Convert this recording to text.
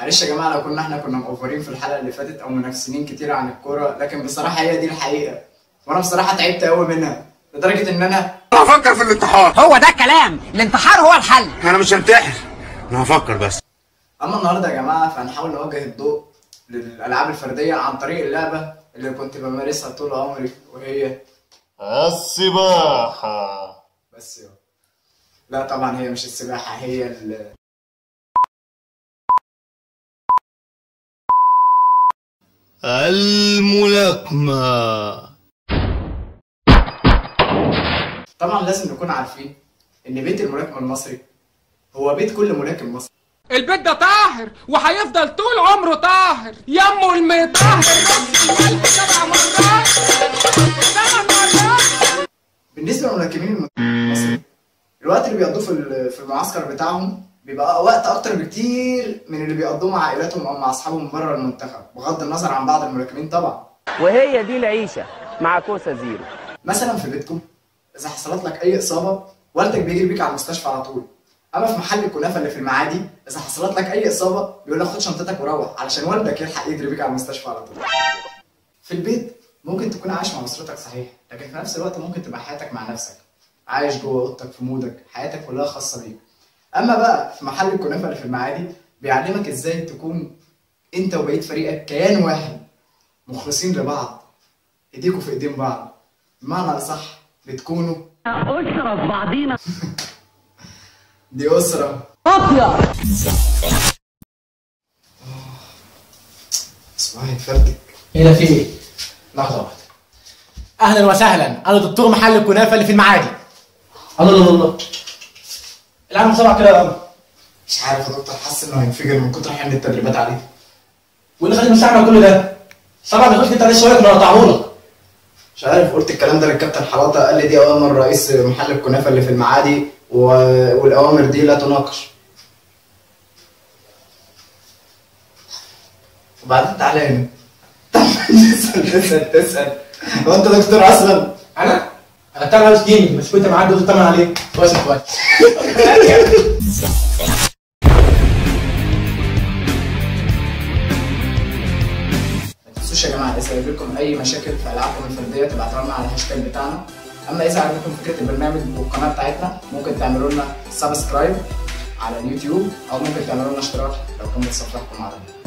معلش يا جماعه لو احنا كنا مقفرين في الحلقه اللي فاتت او منافسين كتير عن الكوره، لكن بصراحه هي دي الحقيقه، وانا بصراحه تعبت قوي منها لدرجه ان انا هفكر في الانتحار. هو ده الكلام، الانتحار هو الحل. انا مش هنتحر، انا هفكر بس. اما النهارده يا جماعه فهنحاول نوجه الضوء للالعاب الفرديه عن طريق اللعبه اللي كنت بمارسها طول عمري، وهي السباحه. بس يلا. لا طبعا هي مش السباحه، هي الملاكمه. طبعا لازم نكون عارفين ان بيت الملاكمه المصري هو بيت كل ملاكم مصري. البيت ده طاهر وهيفضل طول عمره طاهر. يمه المطهر رص الملح 7 مرات 8 مرات. بالنسبه للملاكمين المصريين الوقت اللي بيقضوه في المعسكر بتاعهم بيبقى وقت اكتر بكتير من اللي بيقضوه مع عائلاتهم او مع اصحابهم بره المنتخب، بغض النظر عن بعض الملاكمين طبعا. وهي دي العيشه مع كوسه زيرو. مثلا في بيتكم اذا حصلت لك اي اصابه والدك بيجري بيك على المستشفى على طول. اما في محل الكنافه اللي في المعادي اذا حصلت لك اي اصابه بيقول لك خد شنطتك وروح علشان والدك يلحق يجري بيك على المستشفى على طول. في البيت ممكن تكون عايش مع اسرتك صحيح، لكن في نفس الوقت ممكن تبقى حياتك مع نفسك، عايش جوه اوضتك في مودك، حياتك كلها خاصه بيك. اما بقى في محل الكنافه اللي في المعادي بيعلمك ازاي تكون انت وبقيه فريقك كيان واحد، مخلصين لبعض، ايديكوا في ايدين بعض، بمعنى اصح بتكونوا اسره في بعضينا. دي اسره ابيض. صباحي اتفرتك. ايه ده في ايه؟ لحظة واحدة. أهلا وسهلا، أنا دكتور محل الكنافة اللي في المعادي. الله الله الله. العالم بسرعة كده يا أبو. مش عارف يا دكتور، حاسس انه هينفجر من كتر حمل التدريبات عليه. واللي خليك مستعمل كل ده؟ طبعا ما تقولش أنت عليه شوية كنا قطعهولك. مش عارف، قلت الكلام ده للكابتن حلاطه، قال لي دي اوامر رئيس محل الكنافه اللي في المعادي والاوامر دي لا تناقش. وبعدين تعالى هنا. تسأل هو انت دكتور اصلا؟ أنا بتاع هاوس كيميك، بس كنت معدي قلت طمن عليك. كويس كويس. ما تنسوش يا جماعه اذا جاب لكم اي مشاكل في العابكم الفرديه تبعتوها لنا على الهاشتاج بتاعنا. اما اذا عجبكم فكره البرنامج والقناه بتاعتنا ممكن تعملوا لنا سبسكرايب على اليوتيوب، او ممكن تعملوا لنا اشتراك لو كان بتصفحكم معانا.